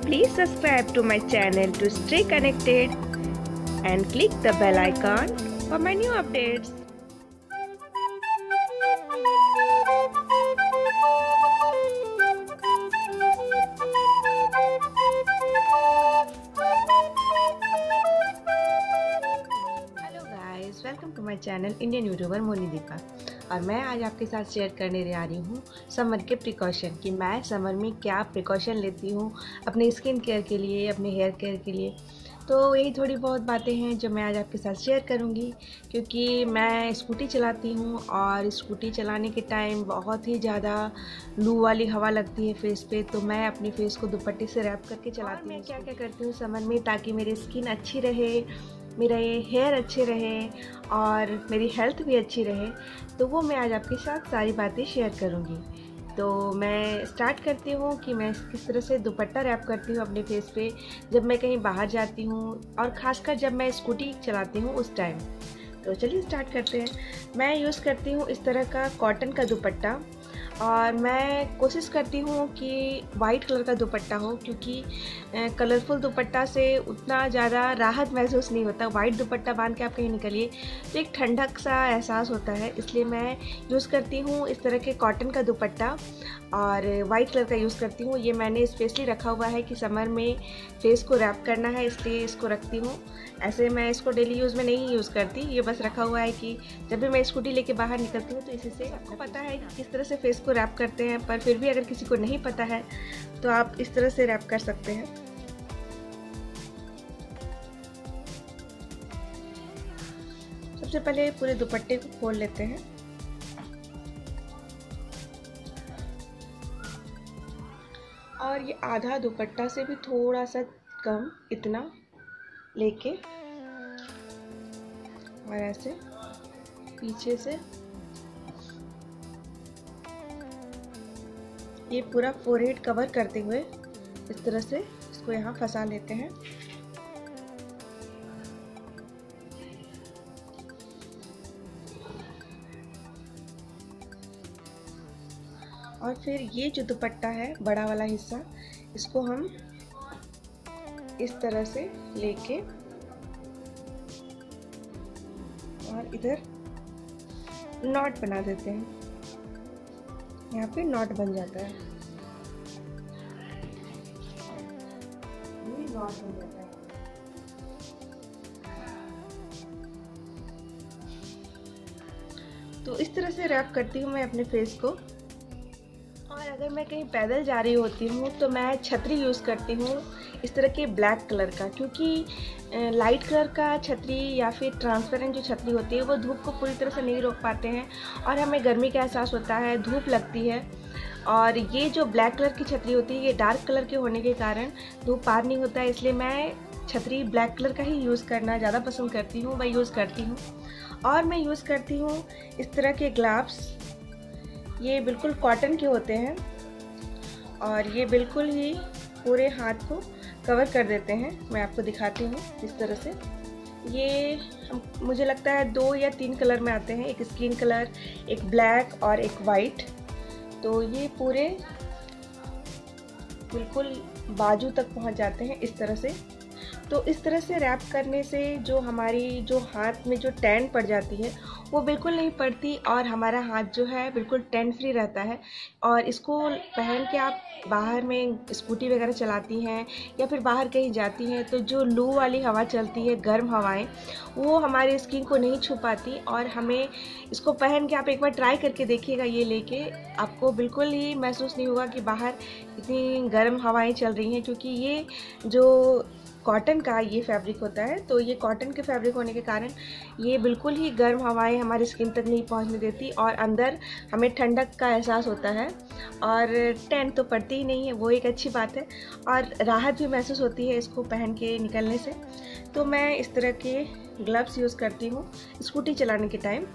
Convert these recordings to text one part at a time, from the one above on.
Please subscribe to my channel to stay connected and click the bell icon for my new updates. Hello guys, welcome to my channel Indian YouTuber Moni Deepa. और मैं आज आपके साथ share करने आ रही हूँ summer के प्रिकॉशन कि मैं समर में क्या प्रिकॉशन लेती हूँ अपने स्किन केयर के लिए, अपने हेयर केयर के लिए। तो यही थोड़ी बहुत बातें हैं जो मैं आज आपके साथ शेयर करूँगी, क्योंकि मैं स्कूटी चलाती हूँ और स्कूटी चलाने के टाइम बहुत ही ज़्यादा लू वाली हवा लगती है फेस पे। तो मैं अपने फेस को दुपट्टे से रैप करके चलाती हूँ। मैं क्या क्या करती हूँ समर में ताकि मेरी स्किन अच्छी रहे, मेरे हेयर अच्छे रहे और मेरी हेल्थ भी अच्छी रहे, तो वो मैं आज आपके साथ सारी बातें शेयर करूँगी। तो मैं स्टार्ट करती हूँ कि मैं किस तरह से दुपट्टा रैप करती हूँ अपने फेस पे जब मैं कहीं बाहर जाती हूँ और ख़ासकर जब मैं स्कूटी चलाती हूँ उस टाइम। तो चलिए स्टार्ट करते हैं। मैं यूज़ करती हूँ इस तरह का कॉटन का दुपट्टा और मैं कोशिश करती हूँ कि वाइट कलर का दुपट्टा हो, क्योंकि कलरफुल दुपट्टा से उतना ज़्यादा राहत महसूस नहीं होता। वाइट दुपट्टा बांध के आप कहीं निकलिए तो एक ठंडक सा एहसास होता है, इसलिए मैं यूज़ करती हूँ इस तरह के कॉटन का दुपट्टा और वाइट कलर का यूज़ करती हूँ। ये मैंने स्पेशली रखा हुआ है कि समर में फेस को रैप करना है, इसलिए इसको रखती हूँ। ऐसे मैं इसको डेली यूज़ में नहीं यूज़ करती, ये बस रखा हुआ है कि जब भी मैं स्कूटी लेके बाहर निकलती हूँ तो इसी से आपको पता है कि किस तरह से फेस को रैप करते हैं। पर फिर भी अगर किसी को नहीं पता है तो आप इस तरह से रैप कर सकते हैं। सबसे पहले पूरे दुपट्टे को खोल लेते हैं और ये आधा दुपट्टा से भी थोड़ा सा कम इतना लेके और ऐसे पीछे से ये पूरा फोरहेड कवर करते हुए इस तरह से इसको यहाँ फंसा लेते हैं। और फिर ये जो दुपट्टा है बड़ा वाला हिस्सा, इसको हम इस तरह से लेके और इधर नॉट बना देते हैं। यहाँ पे नॉट बन जाता है, ये नॉट बन जाता है। तो इस तरह से रैप करती हूँ मैं अपने फेस को। और अगर मैं कहीं पैदल जा रही होती हूँ तो मैं छतरी यूज़ करती हूँ इस तरह के ब्लैक कलर का, क्योंकि लाइट कलर का छतरी या फिर ट्रांसपेरेंट जो छतरी होती है वो धूप को पूरी तरह से नहीं रोक पाते हैं और हमें गर्मी का एहसास होता है, धूप लगती है। और ये जो ब्लैक कलर की छतरी होती है ये डार्क कलर के होने के कारण धूप पार नहीं होता है, इसलिए मैं छतरी ब्लैक कलर का ही यूज़ करना ज़्यादा पसंद करती हूँ, मैं यूज़ करती हूँ। और मैं यूज़ करती हूँ इस तरह के ग्लव्स, ये बिल्कुल कॉटन के होते हैं और ये बिल्कुल ही पूरे हाथ को कवर कर देते हैं। मैं आपको दिखाती हूँ इस तरह से। ये मुझे लगता है 2 या 3 कलर में आते हैं, एक स्किन कलर, एक ब्लैक और एक वाइट। तो ये पूरे बिल्कुल बाजू तक पहुँच जाते हैं इस तरह से। तो इस तरह से रैप करने से जो हमारी जो हाथ में जो टैन पड़ जाती है वो बिल्कुल नहीं पड़ती और हमारा हाथ जो है बिल्कुल टैन फ्री रहता है। और इसको पहन के आप बाहर में स्कूटी वगैरह चलाती हैं या फिर बाहर कहीं जाती हैं तो जो लू वाली हवा चलती है, गर्म हवाएं, वो हमारी स्किन को नहीं छू पाती। और हमें इसको पहन के आप एक बार ट्राई करके देखिएगा, ये लेके आपको बिल्कुल ही महसूस नहीं होगा कि बाहर इतनी गर्म हवाएं चल रही हैं, क्योंकि ये जो कॉटन का ये फैब्रिक होता है। तो ये कॉटन के फैब्रिक होने के कारण ये बिल्कुल ही गर्म हवाएं हमारी स्किन तक नहीं पहुंचने देती और अंदर हमें ठंडक का एहसास होता है और टैन तो पड़ती ही नहीं है, वो एक अच्छी बात है। और राहत भी महसूस होती है इसको पहन के निकलने से। तो मैं इस तरह के ग्लव्स यूज़ करती हूँ स्कूटी चलाने के टाइम।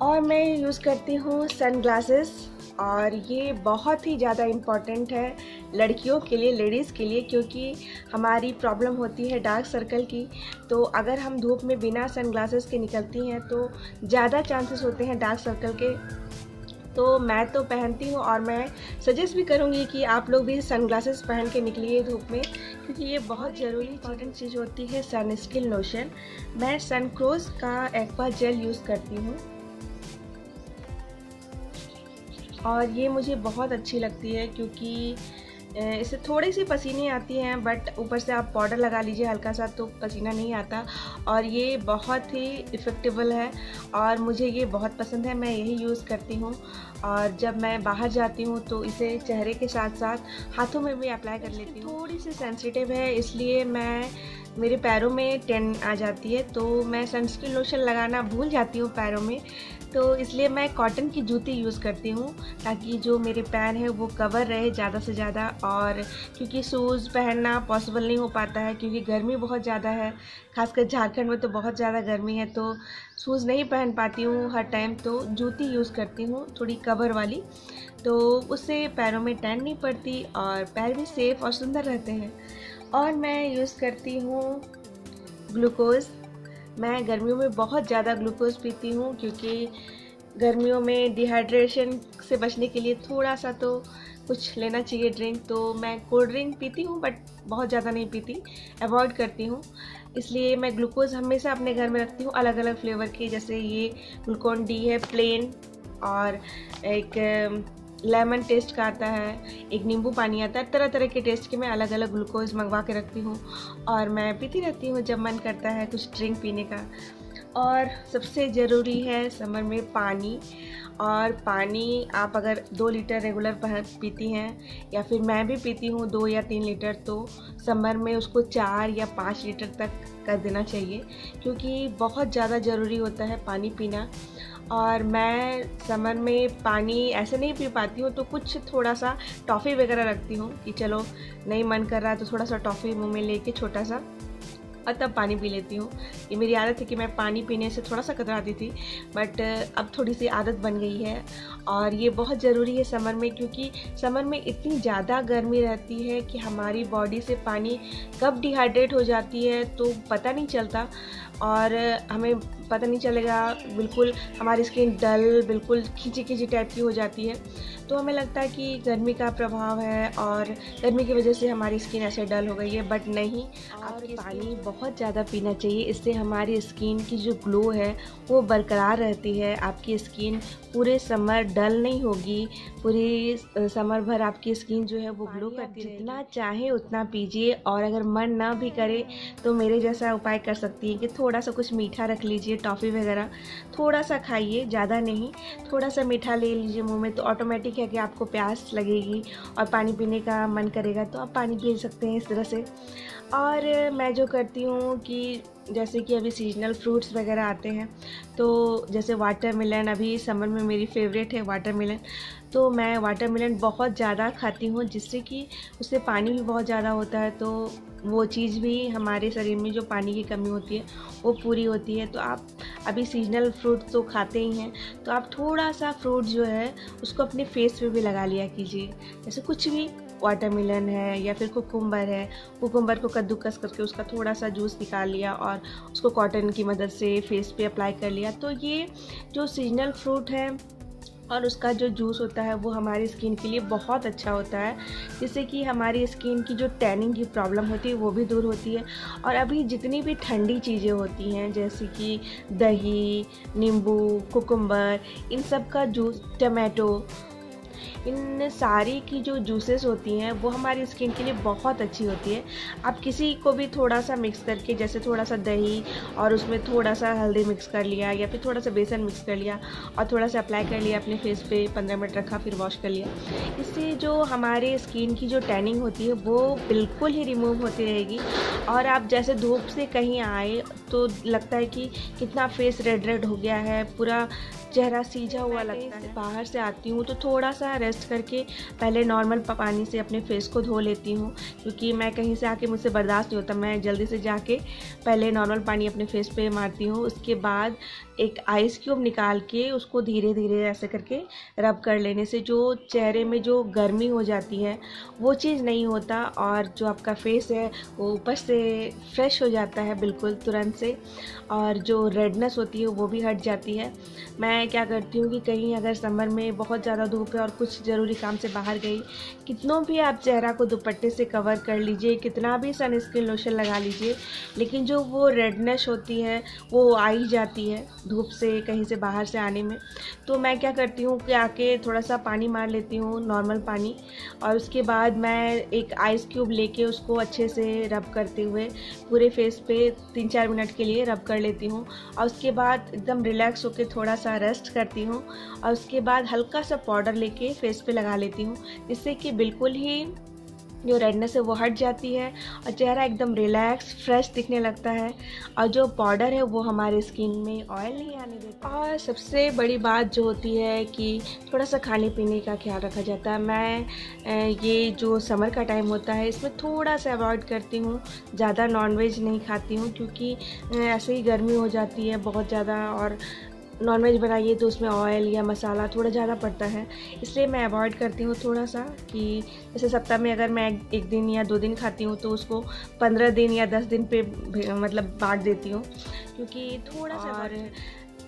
और मैं यूज़ करती हूँ सन ग्लासेस, और ये बहुत ही ज़्यादा इम्पॉर्टेंट है लड़कियों के लिए, लेडीज़ के लिए, क्योंकि हमारी प्रॉब्लम होती है डार्क सर्कल की। तो अगर हम धूप में बिना सन ग्लासेस के निकलती हैं तो ज़्यादा चांसेस होते हैं डार्क सर्कल के तो मैं तो पहनती हूँ और मैं सजेस्ट भी करूँगी कि आप लोग भी सनग्लासेस पहन के निकलिए धूप में, क्योंकि ये बहुत ज़रूरी इंपॉर्टेंट चीज़ होती है सनस्क्रीन लोशन। मैं सनक्रोज का एक्वा जेल यूज़ करती हूँ और ये मुझे बहुत अच्छी लगती है, क्योंकि इससे थोड़ी सी पसीने आती हैं, बट ऊपर से आप पाउडर लगा लीजिए हल्का सा तो पसीना नहीं आता। और ये बहुत ही इफ़ेक्टिबल है और मुझे ये बहुत पसंद है, मैं यही यूज़ करती हूँ। और जब मैं बाहर जाती हूँ तो इसे चेहरे के साथ साथ हाथों में भी अप्लाई कर लेती हूँ। थोड़ी सी सेंसिटिव है, इसलिए मेरे पैरों में टैन आ जाती है, तो मैं सनस्क्रीन लोशन लगाना भूल जाती हूँ पैरों में, तो इसलिए मैं कॉटन की जूती यूज़ करती हूँ ताकि जो मेरे पैर है वो कवर रहे ज़्यादा से ज़्यादा। और क्योंकि शूज़ पहनना पॉसिबल नहीं हो पाता है, क्योंकि गर्मी बहुत ज़्यादा है, खासकर झारखंड में तो बहुत ज़्यादा गर्मी है, तो शूज़ नहीं पहन पाती हूँ हर टाइम, तो जूती यूज़ करती हूँ थोड़ी कवर वाली, तो उससे पैरों में टैन नहीं पड़ती और पैर भी सेफ़ और सुंदर रहते हैं। और मैं यूज़ करती हूँ ग्लूकोज़। मैं गर्मियों में बहुत ज़्यादा ग्लूकोज़ पीती हूँ, क्योंकि गर्मियों में डिहाइड्रेशन से बचने के लिए थोड़ा सा तो कुछ लेना चाहिए ड्रिंक। तो मैं कोल्ड ड्रिंक पीती हूँ बट बहुत ज़्यादा नहीं पीती, अवॉइड करती हूँ। इसलिए मैं ग्लूकोज़ हमेशा अपने घर में रखती हूँ अलग अलग फ्लेवर की, जैसे ये ग्लूकोन डी है प्लेन, और एक लेमन टेस्ट का आता है, एक नींबू पानी आता है, तरह तरह के टेस्ट के मैं अलग अलग ग्लूकोज़ मंगवा के रखती हूँ और मैं पीती रहती हूँ जब मन करता है कुछ ड्रिंक पीने का। और सबसे ज़रूरी है समर में पानी, और पानी आप अगर 2 लीटर रेगुलर पीती हैं, या फिर मैं भी पीती हूँ 2 या 3 लीटर, तो समर में उसको 4 या 5 लीटर तक कर देना चाहिए, क्योंकि बहुत ज़्यादा ज़रूरी होता है पानी पीना। और मैं समर में पानी ऐसे नहीं पी पाती हूँ, तो कुछ थोड़ा सा टॉफ़ी वगैरह रखती हूँ कि चलो नहीं मन कर रहा है तो थोड़ा सा टॉफ़ी मुँह में लेके छोटा सा, और तब पानी पी लेती हूँ। ये मेरी आदत है कि मैं पानी पीने से थोड़ा सा कतराती थी, बट अब थोड़ी सी आदत बन गई है। और ये बहुत ज़रूरी है समर में, क्योंकि समर में इतनी ज़्यादा गर्मी रहती है कि हमारी बॉडी से पानी कब डिहाइड्रेट हो जाती है तो पता नहीं चलता, और हमें पता नहीं चलेगा, बिल्कुल हमारी स्किन डल, बिल्कुल खींची खींची टाइप की हो जाती है, तो हमें लगता है कि गर्मी का प्रभाव है और गर्मी की वजह से हमारी स्किन ऐसे डल हो गई है, बट नहीं। आपको पानी बहुत ज़्यादा पीना चाहिए, इससे हमारी स्किन की जो ग्लो है वो बरकरार रहती है। आपकी स्किन पूरे समर डल नहीं होगी, पूरी समर भर आपकी स्किन जो है वो ग्लो करती है। जितना चाहे उतना पीजिए, और अगर मन ना भी करे तो मेरे जैसा उपाय कर सकती है कि थोड़ा सा कुछ मीठा रख लीजिए, टॉफ़ी वगैरह थोड़ा सा खाइए, ज़्यादा नहीं, थोड़ा सा मीठा ले लीजिए मुंह में, तो ऑटोमेटिक है कि आपको प्यास लगेगी और पानी पीने का मन करेगा, तो आप पानी पी सकते हैं इस तरह से। और मैं जो करती हूँ कि जैसे कि अभी सीजनल फ्रूट्स वगैरह आते हैं, तो जैसे वाटरमेलन, अभी समर में मेरी फेवरेट है वाटरमेलन, तो मैं वाटरमेलन बहुत ज़्यादा खाती हूँ, जिससे कि उससे पानी भी बहुत ज़्यादा होता है, तो वो चीज़ भी हमारे शरीर में जो पानी की कमी होती है वो पूरी होती है। तो आप अभी सीजनल फ्रूट तो खाते ही हैं, तो आप थोड़ा सा फ्रूट जो है उसको अपने फेस पे भी लगा लिया कीजिए, जैसे कुछ भी वाटरमेलन है या फिर कुकुम्बर है, कुकुम्बर को कद्दूकस करके उसका थोड़ा सा जूस निकाल लिया और उसको कॉटन की मदद से फेस पे अप्लाई कर लिया, तो ये जो सीजनल फ्रूट है और उसका जो जूस होता है वो हमारी स्किन के लिए बहुत अच्छा होता है, जिससे कि हमारी स्किन की जो टैनिंग की प्रॉब्लम होती है वो भी दूर होती है। और अभी जितनी भी ठंडी चीज़ें होती हैं, जैसे कि दही, नींबू, कुकुम्बर, इन सब का जूस, टमाटो, इन सारी की जो जूसेस होती हैं वो हमारी स्किन के लिए बहुत अच्छी होती है। आप किसी को भी थोड़ा सा मिक्स करके, जैसे थोड़ा सा दही और उसमें थोड़ा सा हल्दी मिक्स कर लिया या फिर थोड़ा सा बेसन मिक्स कर लिया और थोड़ा सा अप्लाई कर लिया अपने फेस पे, 15 मिनट रखा, फिर वॉश कर लिया, इससे जो हमारे स्किन की जो टैनिंग होती है वो बिल्कुल ही रिमूव होती रहेगी। और आप जैसे धूप से कहीं आए तो लगता है कि कितना फेस रेड रेड हो गया है, पूरा चेहरा सीझा हुआ लगता है। बाहर से आती हूँ तो थोड़ा सा रेस्ट रेस्ट करके पहले नॉर्मल पानी से अपने फेस को धो लेती हूँ, क्योंकि मैं कहीं से आके मुझसे बर्दाश्त नहीं होता। मैं जल्दी से जाके पहले नॉर्मल पानी अपने फेस पे मारती हूँ। उसके बाद एक आइस क्यूब निकाल के उसको धीरे धीरे ऐसे करके रब कर लेने से जो चेहरे में जो गर्मी हो जाती है वो चीज़ नहीं होता, और जो आपका फेस है वो ऊपर से फ्रेश हो जाता है बिल्कुल तुरंत से, और जो रेडनेस होती है वो भी हट जाती है। मैं क्या करती हूँ कि कहीं अगर समर में बहुत ज़्यादा धूप है और कुछ ज़रूरी काम से बाहर गई, कितनों भी आप चेहरा को दुपट्टे से कवर कर लीजिए, कितना भी सनस्क्रीन लोशन लगा लीजिए, लेकिन जो वो रेडनेस होती है वो आ ही जाती है धूप से कहीं से बाहर से आने में। तो मैं क्या करती हूँ कि आके थोड़ा सा पानी मार लेती हूँ, नॉर्मल पानी, और उसके बाद मैं एक आइस क्यूब लेके उसको अच्छे से रब करते हुए पूरे फेस पे 3-4 मिनट के लिए रब कर लेती हूँ, और उसके बाद एकदम रिलैक्स होकर थोड़ा सा रेस्ट करती हूँ, और उसके बाद हल्का सा पाउडर लेके फेस पे लगा लेती हूँ, जिससे कि बिल्कुल ही जो रेडनेस है वो हट जाती है और चेहरा एकदम रिलैक्स फ्रेश दिखने लगता है, और जो पाउडर है वो हमारे स्किन में ऑयल नहीं आने देता। और सबसे बड़ी बात जो होती है कि थोड़ा सा खाने पीने का ख्याल रखा जाता है। मैं ये जो समर का टाइम होता है इसमें थोड़ा सा अवॉइड करती हूँ, ज़्यादा नॉनवेज नहीं खाती हूँ, क्योंकि ऐसे ही गर्मी हो जाती है बहुत ज़्यादा, और नॉनवेज बनाइए तो उसमें ऑयल या मसाला थोड़ा ज़्यादा पड़ता है, इसलिए मैं अवॉइड करती हूँ थोड़ा सा। कि जैसे सप्ताह में अगर मैं 1 दिन या 2 दिन खाती हूँ तो उसको 15 दिन या 10 दिन पे मतलब बांट देती हूँ, क्योंकि थोड़ा सा। और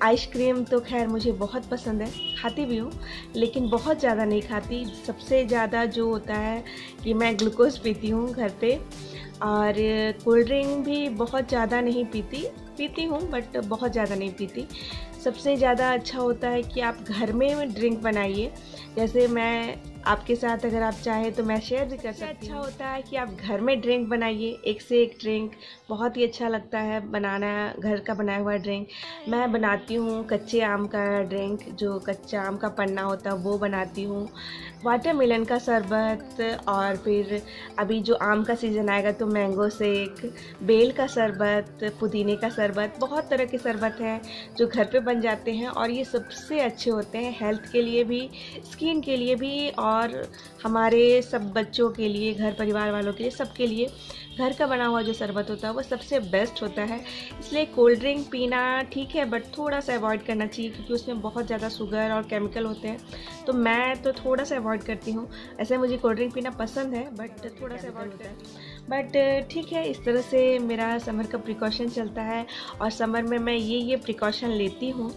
आइसक्रीम तो खैर मुझे बहुत पसंद है, खाती भी हूँ, लेकिन बहुत ज़्यादा नहीं खाती। सबसे ज़्यादा जो होता है कि मैं ग्लूकोज पीती हूँ घर पे, और कोल्ड ड्रिंक भी बहुत ज़्यादा नहीं पीती हूँ, बट बहुत ज़्यादा नहीं पीती। सबसे ज़्यादा अच्छा होता है कि आप घर में ड्रिंक बनाइए, जैसे मैं आपके साथ अगर आप चाहें तो मैं शेयर भी कर सकती हूँ। अच्छा होता है कि आप घर में ड्रिंक बनाइए, एक से एक ड्रिंक, बहुत ही अच्छा लगता है बनाना घर का बनाया हुआ ड्रिंक। मैं बनाती हूँ कच्चे आम का ड्रिंक, जो कच्चा आम का पन्ना होता है वो बनाती हूँ, वाटरमेलन का शरबत, और फिर अभी जो आम का सीज़न आएगा तो मैंगो शेक, बेल का शरबत, पुदीने का शरबत, बहुत तरह के शरबत हैं जो घर पे बन जाते हैं, और ये सबसे अच्छे होते हैं हेल्थ के लिए भी, स्किन के लिए भी, और हमारे सब बच्चों के लिए, घर परिवार वालों के लिए, सबके लिए घर का बना हुआ जो शरबत होता है वो सबसे बेस्ट होता है। इसलिए कोल्ड ड्रिंक पीना ठीक है, बट थोड़ा सा अवॉइड करना चाहिए, क्योंकि उसमें बहुत ज़्यादा शुगर और केमिकल होते हैं, तो मैं तो थोड़ा सा अवॉइड करती हूँ। ऐसे मुझे कोल्ड ड्रिंक पीना पसंद है, बट थोड़ा सा अवॉइड होता है। बट ठीक है, इस तरह से मेरा समर का प्रिकॉशन चलता है, और समर में मैं ये प्रिकॉशन लेती हूँ,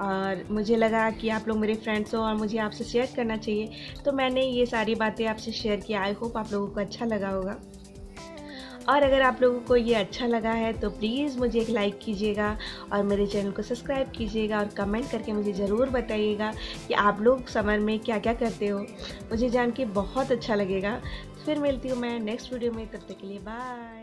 और मुझे लगा कि आप लोग मेरे फ्रेंड्स हो और मुझे आपसे शेयर करना चाहिए, तो मैंने ये सारी बातें आपसे शेयर की। आई होप आप लोगों को अच्छा लगा होगा, और अगर आप लोगों को ये अच्छा लगा है तो प्लीज़ मुझे एक लाइक कीजिएगा, और मेरे चैनल को सब्सक्राइब कीजिएगा, और कमेंट करके मुझे ज़रूर बताइएगा कि आप लोग समर में क्या क्या करते हो, मुझे जान के बहुत अच्छा लगेगा। फिर मिलती हूँ मैं नेक्स्ट वीडियो में, तब तक के लिए बाय।